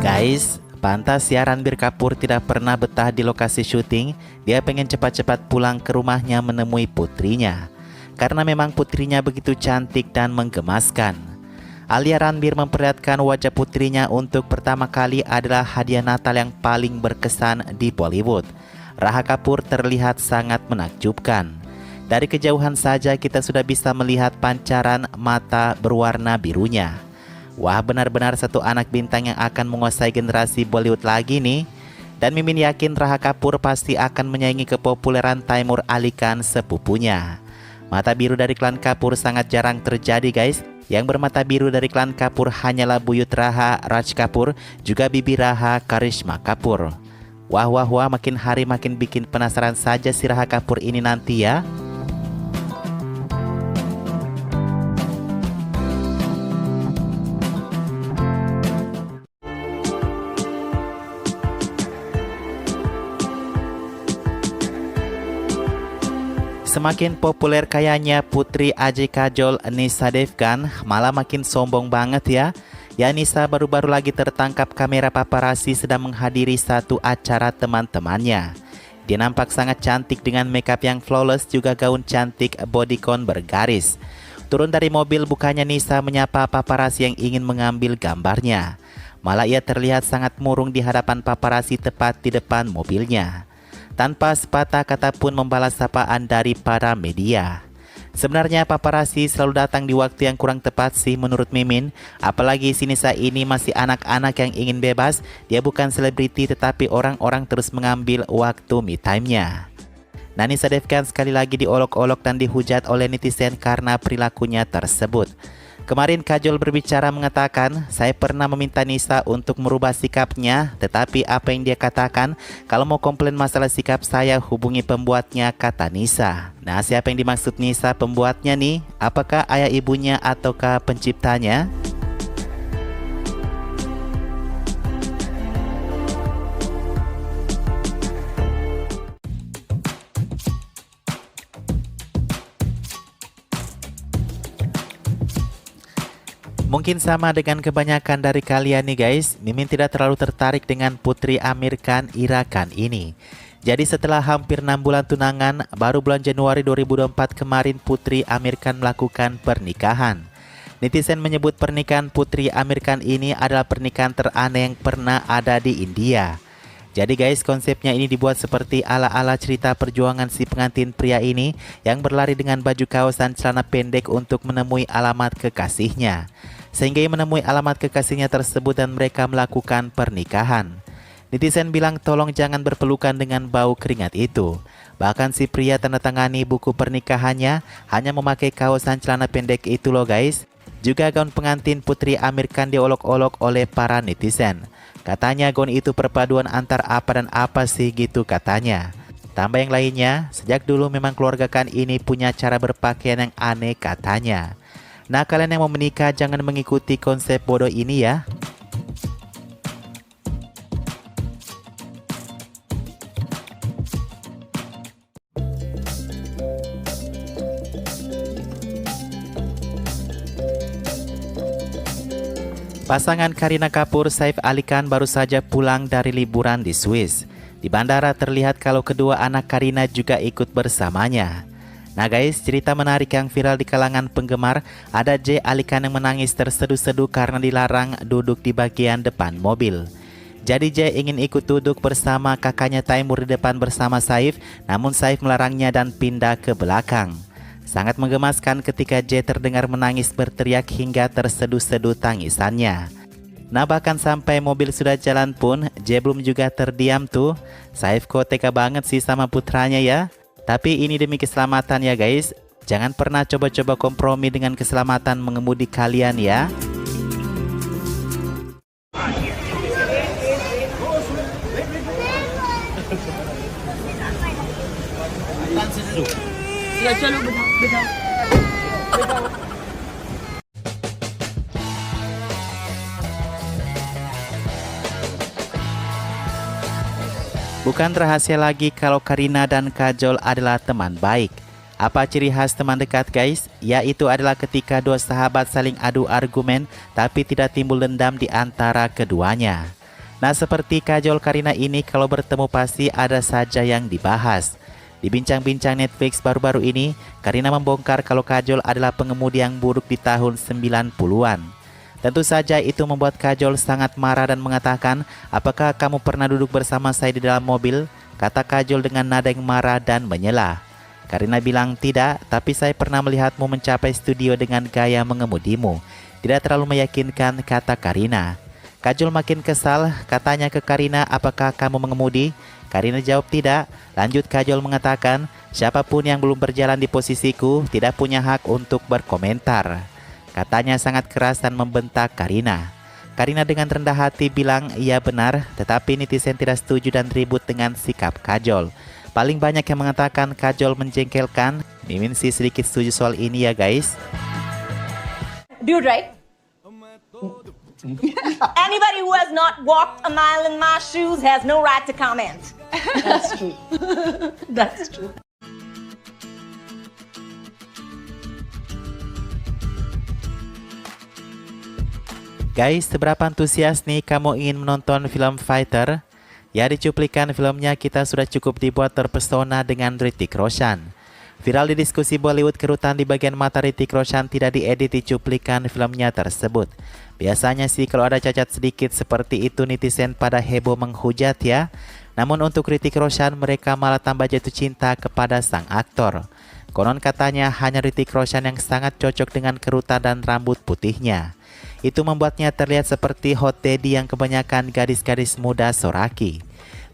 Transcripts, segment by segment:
Guys, pantas ya Ranbir Kapoor tidak pernah betah di lokasi syuting. Dia pengen cepat-cepat pulang ke rumahnya menemui putrinya. Karena memang putrinya begitu cantik dan menggemaskan. Alia Ranbir memperlihatkan wajah putrinya untuk pertama kali adalah hadiah Natal yang paling berkesan di Bollywood. Raha Kapoor terlihat sangat menakjubkan. Dari kejauhan saja kita sudah bisa melihat pancaran mata berwarna birunya. Wah, benar-benar satu anak bintang yang akan menguasai generasi Bollywood lagi nih. Dan Mimin yakin Raha Kapoor pasti akan menyaingi kepopuleran Taimur Ali Khan sepupunya. Mata biru dari klan Kapoor sangat jarang terjadi guys. Yang bermata biru dari klan Kapoor hanyalah buyut Raha Raj Kapoor, juga bibi Raha Karishma Kapoor. Wah, makin hari makin bikin penasaran saja si Raha Kapoor ini nanti ya. Semakin populer kayaknya putri Ajay Kajol Nisha Devgan, malah makin sombong banget ya. Ya, Nisha baru-baru lagi tertangkap kamera paparazzi sedang menghadiri satu acara teman-temannya. Dia nampak sangat cantik dengan makeup yang flawless, juga gaun cantik bodycon bergaris. Turun dari mobil bukannya Nisha menyapa paparazzi yang ingin mengambil gambarnya. Malah ia terlihat sangat murung di hadapan paparazzi tepat di depan mobilnya. Tanpa sepatah kata pun membalas sapaan dari para media. Sebenarnya paparazzi selalu datang di waktu yang kurang tepat sih menurut Mimin. Apalagi si Nisha ini masih anak-anak yang ingin bebas. Dia bukan selebriti tetapi orang-orang terus mengambil waktu me time-nya. Nah, Nisha Devgan sekali lagi diolok-olok dan dihujat oleh netizen karena perilakunya tersebut. Kemarin Kajol berbicara mengatakan, saya pernah meminta Nisha untuk merubah sikapnya, tetapi apa yang dia katakan, kalau mau komplain masalah sikap saya hubungi pembuatnya, kata Nisha. Nah, siapa yang dimaksud Nisha pembuatnya nih? Apakah ayah ibunya ataukah penciptanya? Mungkin sama dengan kebanyakan dari kalian nih guys, Mimin tidak terlalu tertarik dengan putri Aamir Khan Ira Khan ini. Jadi setelah hampir 6 bulan tunangan, baru bulan Januari 2024 kemarin putri Aamir Khan melakukan pernikahan. Netizen menyebut pernikahan putri Aamir Khan ini adalah pernikahan teraneh yang pernah ada di India. Jadi guys, konsepnya ini dibuat seperti ala-ala cerita perjuangan si pengantin pria ini yang berlari dengan baju kaos dan celana pendek untuk menemui alamat kekasihnya. Sehingga ia menemui alamat kekasihnya tersebut dan mereka melakukan pernikahan. Netizen bilang tolong jangan berpelukan dengan bau keringat itu. Bahkan si pria tanda tangani buku pernikahannya hanya memakai kaos dan celana pendek itu loh guys. Juga gaun pengantin putri Aamir Khan diolok-olok oleh para netizen. Katanya gaun itu perpaduan antar apa dan apa sih gitu katanya. Tambah yang lainnya, sejak dulu memang keluarga Khan ini punya cara berpakaian yang aneh katanya. Nah, kalian yang mau menikah jangan mengikuti konsep bodoh ini ya. Pasangan Kareena Kapoor Saif Ali Khan baru saja pulang dari liburan di Swiss. Di bandara terlihat kalau kedua anak Kareena juga ikut bersamanya. Nah guys, cerita menarik yang viral di kalangan penggemar, ada J Ali Khan yang menangis terseduh-seduh karena dilarang duduk di bagian depan mobil. Jadi J ingin ikut duduk bersama kakaknya Taimur di depan bersama Saif, namun Saif melarangnya dan pindah ke belakang. Sangat menggemaskan ketika J terdengar menangis berteriak hingga terseduh-seduh tangisannya. Nah, bahkan sampai mobil sudah jalan pun, J belum juga terdiam tuh. Saif kok tega banget sih sama putranya ya. Tapi ini demi keselamatan ya guys. Jangan pernah coba-coba kompromi dengan keselamatan mengemudi kalian ya. Bukan rahasia lagi kalau Kareena dan Kajol adalah teman baik. Apa ciri khas teman dekat guys? Yaitu adalah ketika dua sahabat saling adu argumen tapi tidak timbul dendam di antara keduanya. Nah, seperti Kajol Karina ini kalau bertemu pasti ada saja yang dibahas. Di bincang-bincang Netflix baru-baru ini, Karina membongkar kalau Kajol adalah pengemudi yang buruk di tahun 90-an. Tentu saja itu membuat Kajol sangat marah dan mengatakan, "Apakah kamu pernah duduk bersama saya di dalam mobil?" Kata Kajol dengan nada yang marah dan menyela. Karina bilang, "Tidak, tapi saya pernah melihatmu mencapai studio dengan gaya mengemudimu. Tidak terlalu meyakinkan," kata Karina. Kajol makin kesal, katanya ke Karina, "Apakah kamu mengemudi?" Karina jawab tidak. Lanjut Kajol mengatakan, "Siapapun yang belum berjalan di posisiku tidak punya hak untuk berkomentar." Katanya sangat keras dan membentak Karina. Karina dengan rendah hati bilang iya benar, tetapi netizen tidak setuju dan ribut dengan sikap Kajol. Paling banyak yang mengatakan Kajol menjengkelkan. Mimin sih sedikit setuju soal ini ya guys. Do you drive? Anybody who has not walked a mile in my shoes has no right to comment. That's true. That's true. Guys, seberapa antusias nih kamu ingin menonton film Fighter? Ya, di cuplikan filmnya kita sudah cukup dibuat terpesona dengan Hrithik Roshan. Viral di diskusi Bollywood, kerutan di bagian mata Hrithik Roshan tidak diedit di cuplikan filmnya tersebut. Biasanya sih kalau ada cacat sedikit seperti itu netizen pada heboh menghujat ya. Namun untuk Hrithik Roshan mereka malah tambah jatuh cinta kepada sang aktor. Konon katanya hanya Hrithik Roshan yang sangat cocok dengan kerutan dan rambut putihnya. Itu membuatnya terlihat seperti hot daddy yang kebanyakan gadis-gadis muda soraki.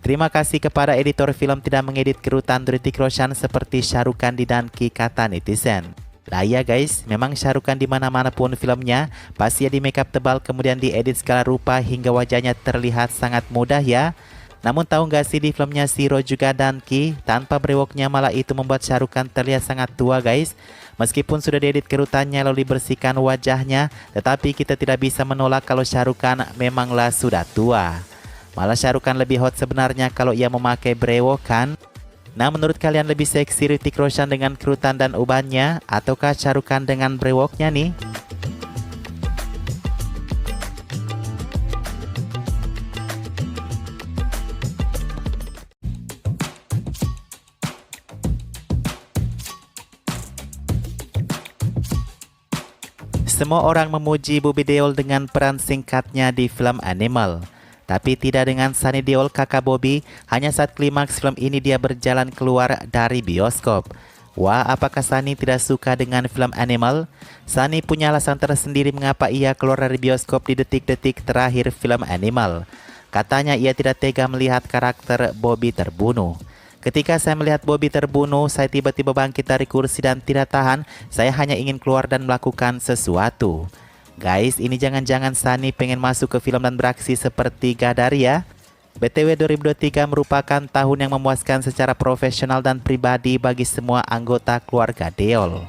Terima kasih kepada editor film tidak mengedit kerutan Hrithik Roshan seperti Shah Rukh Khan di Danki, kata netizen. Lah ya guys, memang Shah Rukh Khan di mana-mana pun filmnya pasti di make up tebal kemudian diedit segala rupa hingga wajahnya terlihat sangat mudah ya. Namun tahu nggak sih di filmnya Zero juga Danki tanpa brewoknya malah itu membuat Shah Rukh Khan terlihat sangat tua guys. Meskipun sudah diedit kerutannya lalu dibersihkan wajahnya, tetapi kita tidak bisa menolak kalau Shah Rukh Khan memanglah sudah tua. Malah Shah Rukh Khan lebih hot sebenarnya kalau ia memakai brewok kan. Nah, menurut kalian lebih seksi Hrithik Roshan dengan kerutan dan ubannya ataukah Shah Rukh Khan dengan brewoknya nih? Semua orang memuji Bobby Deol dengan peran singkatnya di film Animal. Tapi tidak dengan Sunny Deol kakak Bobby, hanya saat klimaks film ini dia berjalan keluar dari bioskop. Wah, apakah Sunny tidak suka dengan film Animal? Sunny punya alasan tersendiri mengapa ia keluar dari bioskop di detik-detik terakhir film Animal. Katanya ia tidak tega melihat karakter Bobby terbunuh. Ketika saya melihat Bobby terbunuh, saya tiba-tiba bangkit dari kursi dan tidak tahan. Saya hanya ingin keluar dan melakukan sesuatu. Guys, ini jangan-jangan Sunny pengen masuk ke film dan beraksi seperti Gadari ya? BTW 2023 merupakan tahun yang memuaskan secara profesional dan pribadi bagi semua anggota keluarga Deol.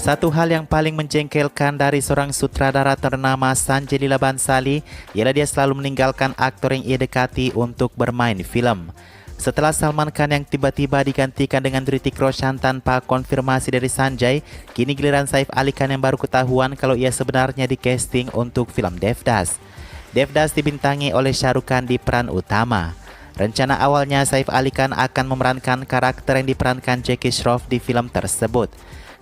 Satu hal yang paling menjengkelkan dari seorang sutradara ternama Sanjay Leela Bhansali ialah dia selalu meninggalkan aktor yang ia dekati untuk bermain film. Setelah Salman Khan yang tiba-tiba digantikan dengan Hrithik Roshan tanpa konfirmasi dari Sanjay, kini giliran Saif Ali Khan yang baru ketahuan kalau ia sebenarnya di casting untuk film Devdas. Devdas dibintangi oleh Shah Rukh Khan di peran utama. Rencana awalnya Saif Ali Khan akan memerankan karakter yang diperankan Jackie Shroff di film tersebut.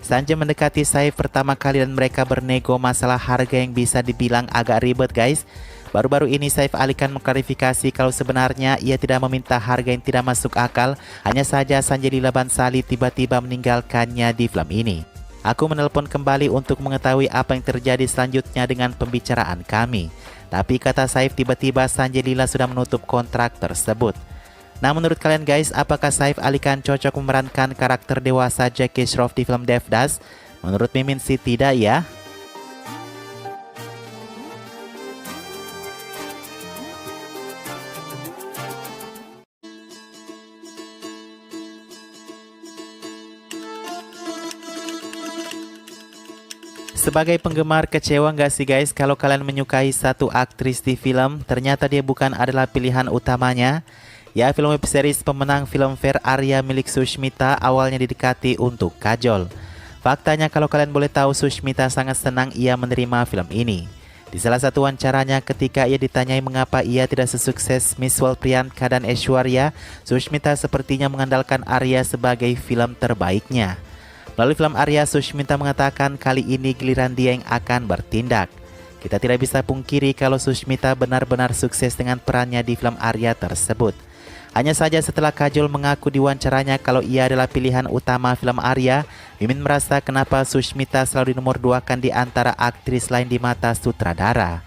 Sanjay mendekati Saif pertama kali dan mereka bernego masalah harga yang bisa dibilang agak ribet guys. Baru-baru ini Saif Ali Khan mengklarifikasi kalau sebenarnya ia tidak meminta harga yang tidak masuk akal. Hanya saja Sanjay Leela Bhansali tiba-tiba meninggalkannya di film ini. Aku menelpon kembali untuk mengetahui apa yang terjadi selanjutnya dengan pembicaraan kami. Tapi kata Saif tiba-tiba Sanjay Leela sudah menutup kontrak tersebut. Nah, menurut kalian guys, apakah Saif Ali Khan cocok memerankan karakter dewasa Jackie Shroff di film Devdas? Menurut Mimin sih tidak ya. Sebagai penggemar, kecewa nggak sih guys kalau kalian menyukai satu aktris di film, ternyata dia bukan adalah pilihan utamanya? Ya, film web series pemenang Filmfare Arya milik Sushmita awalnya didekati untuk Kajol. Faktanya kalau kalian boleh tahu, Sushmita sangat senang ia menerima film ini. Di salah satu wawancaranya ketika ia ditanyai mengapa ia tidak sesukses Miss World Priyanka dan Aishwarya, Sushmita sepertinya mengandalkan Arya sebagai film terbaiknya. Melalui film Arya, Sushmita mengatakan kali ini giliran dia yang akan bertindak. Kita tidak bisa pungkiri kalau Sushmita benar-benar sukses dengan perannya di film Arya tersebut. Hanya saja setelah Kajol mengaku di wawancaranya kalau ia adalah pilihan utama film Arya, Mimin merasa kenapa Sushmita selalu dinomor duakan di antara aktris lain di mata sutradara.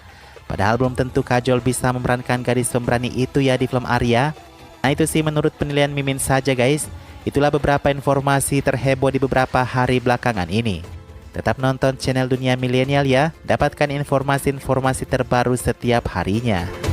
Padahal belum tentu Kajol bisa memerankan gadis pemberani itu ya di film Arya. Nah itu sih menurut penilaian Mimin saja guys. Itulah beberapa informasi terheboh di beberapa hari belakangan ini. Tetap nonton channel Dunia Milenial ya, dapatkan informasi-informasi terbaru setiap harinya.